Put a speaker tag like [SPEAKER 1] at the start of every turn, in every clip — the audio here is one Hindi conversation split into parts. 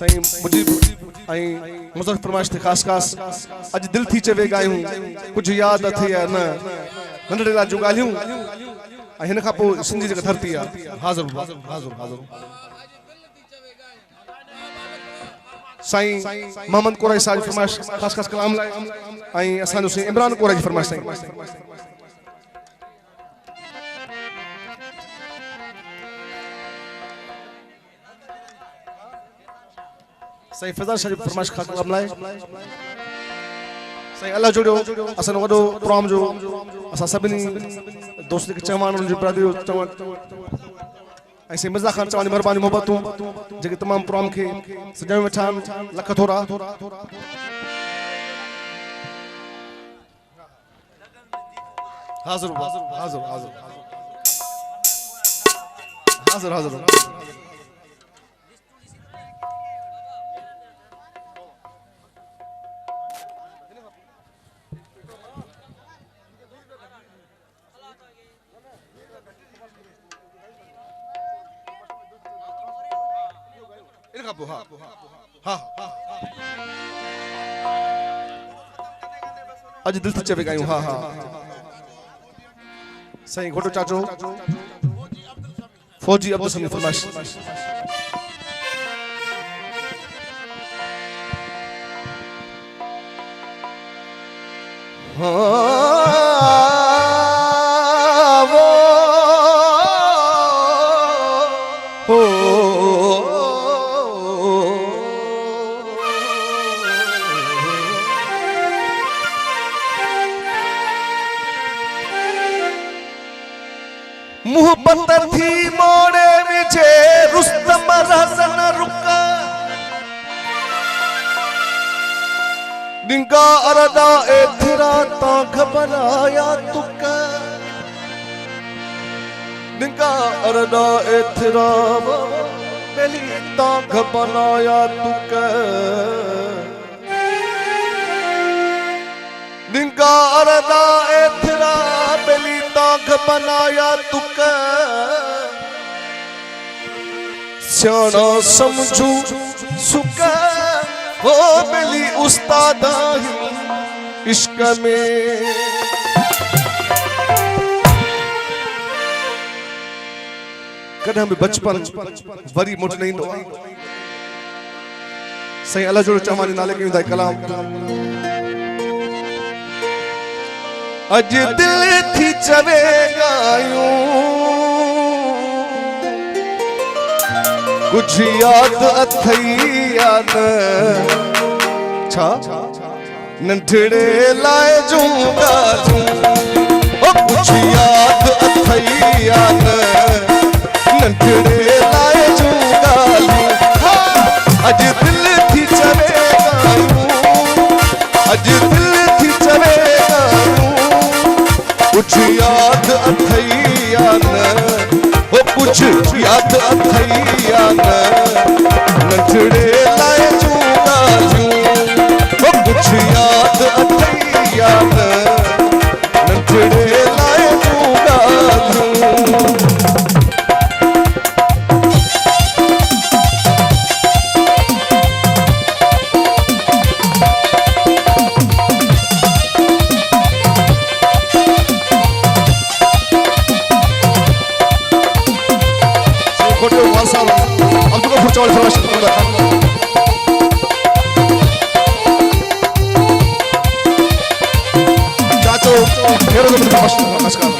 [SPEAKER 1] सही मुझे आई मुझे फरमाइश थे खास खास आज दिल थी चवे गायूं कुछ याद अथे या न नंढड़े ला जो गालियूं हिन खां पोइ सिंधी जेका धरती आहे हाज़िर हाज़िर हाज़िर साईं मोहम्मद कुरैशी साहिब जी फरमाइश खास खास कलाम लाइ ऐं असांजो साईं इमरान कुरैशी जी फरमाइश साईं साईं फिज़ा शाह जी फरमाइश खास कलाम लाइ साईं अल्लाह जोड़ियो असांजो वॾो प्रोग्राम जो असां सभिनी दोस्त खे चवण उन्हनि जी बिरादरी चवण ऐं साईं मिर्ज़ा ख़ान चवण जी महिरबानी मोहबतूं जेके तमामु प्रोग्राम खे सजाए वेठा आहिनि लख थोरा हाज़िर हाज़िर हाज़िर हाज़िर हाज़िर अज दिल थी चवे गायूं हाँ सही घोटो चाचो फौजी अब्दुल समीद फरमाइश मुहब्बत थी मोड़े विचे रुस्तम रहसन रुका निंगा अरदा एथिरा ता घबराया तुका निंगा अरदा एथिरा बेली ता घबराया तुका निंगा अरदा एथिरा बेली बनाया तुक सियाना समझू सुक हो मिली उस्ताद इश्क में कदम भी बचपन वरी मुझ नहीं दो सही अल्लाह जोड़ चवानी नाले के विदाई कलाम अज दिल थी चवे गायूं कुछ याद अथई याद छा नंढड़े लाए जूं गाजूं ओ कुछ याद अथई याद नंढड़े लाए जूं गालूं अज दिल थी चवे गायूं अज दिल थी चवे कुछ याद अथई याद वो कुछ याद अथई याद नंढड़े लाए जूं गालियूं वो कुछ याद अथई याद नंढड़े लाए जूं गालियूं चौल फरमाइश चाचो हेरो नमस्कार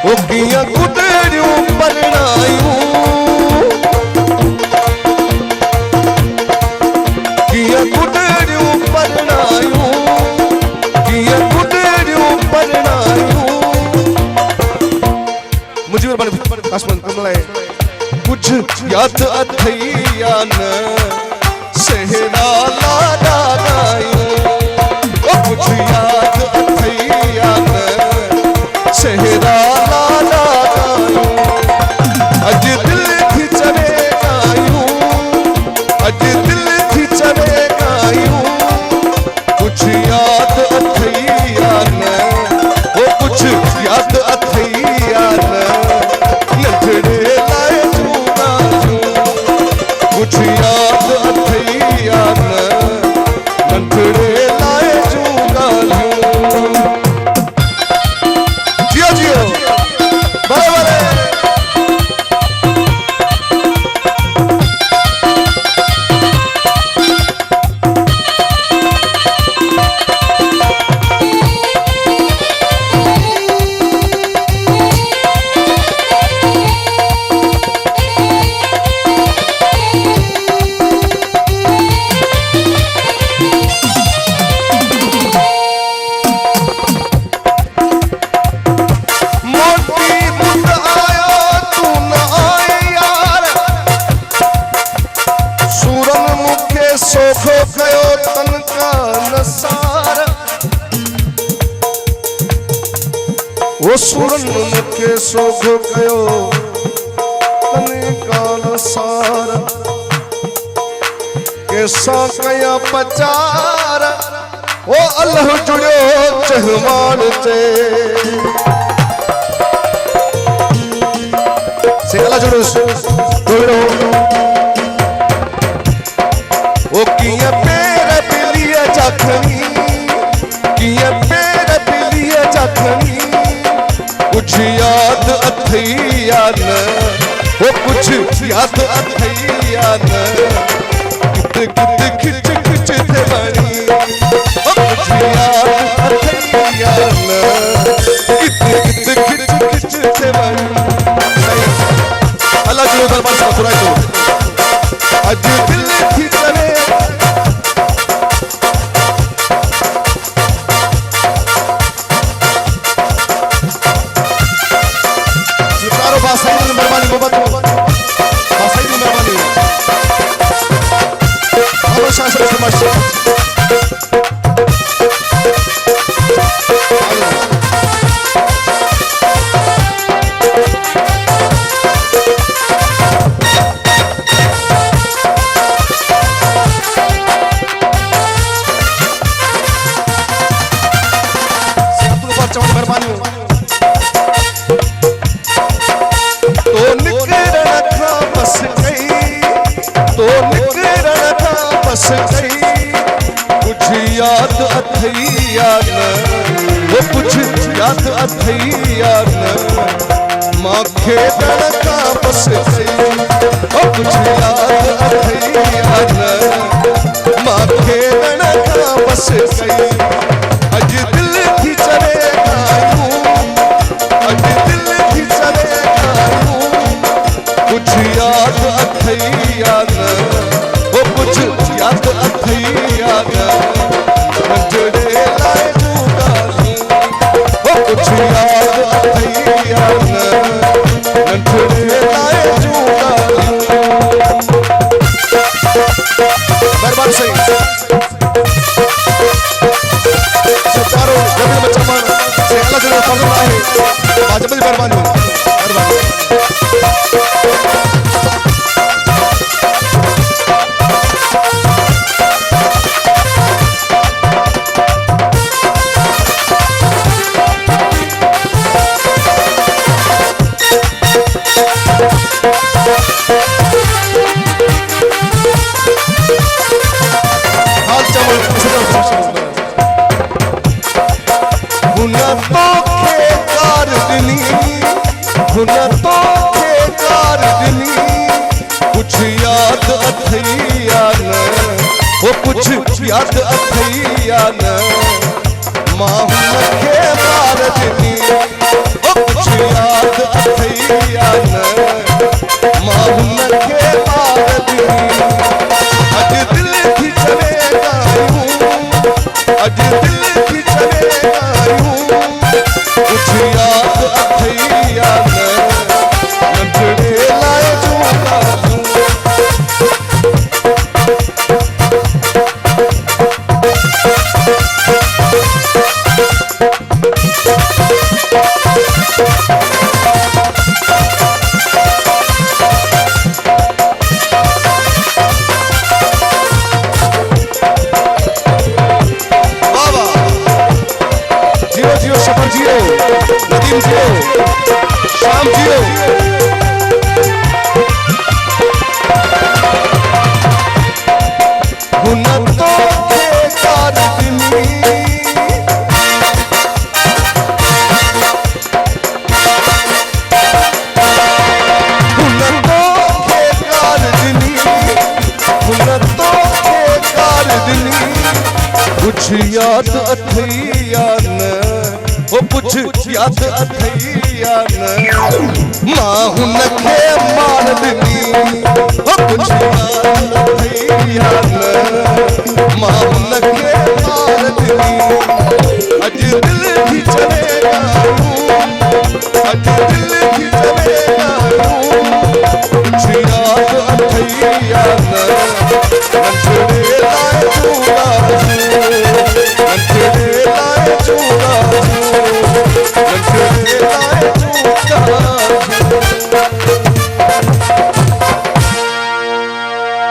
[SPEAKER 1] ओ किया गुडरियूं परणायूं कुछ याद अथई यान सहरा लाडा गायूं ओ कुछ याद अथई यान सहरा लाडा गायूं अज दिल थी चवे गायूं अज दिल थी चवे गायूं सोखो कयो तन का नसार वो सुरन के सोखो कयो तन का नसार केसा कया पचार वो अल्लाह जुड़ियो चहमान चे से अल्लाह जुड़ियो वो किया पैर बिलिया जखनी किया पैर बिलिया जखनी कुछ याद अथैया न वो कुछ याद अथैया न कित कित खिच खिच थे बनी कुछ याद अथैया न कित कित खिच खिच थे बनी अल्लाह जो दरबार से सुनाई दो आज दिल थी चले बासाई मेहरबानी मोहब्बत बासाई मेहरबानी हमेशा से समझ कुछ याद अथैया न वो कुछ याद अथैया न माँ खेदन का बस गई वो कुछ याद अथैया न माँ खेदन का बस गई अज दिल थी चले गायूं अज दिल थी चले गायूं कुछ याद अथैया न वो कुछ याद अथैया न मंजरे लाए जूगा वो कुछ याद अथैया न मंजरे लाए जूगा बर्बाद सही सचारो जमीन बच्चा मान से अल्लाह जरूर फजल आहे वाजिब मेहरबानी कुछ याद अथैया न वो कुछ याद अथैया न माँ के मार दिनी वो कुछ याद अथैया न माँ के मार दिनी अज दिल थी चले गायूं अज दिल थी चले गायूं कुछ याद अथैया न मंजरे लाए जूगा नदीम जियो शाम जियो हुनतो के कारदिनी हुनतो के कारदिनी हुनतो के कारदिनी कुछ याद अथैया न वो कुछ याद अथैया न माँ हुनखे मार दिनी वो कुछ याद अथैया न माँ हुनखे मार दिनी अज दिल थी चले गायूं अज दिल थी चले गायूं कुछ याद अथैया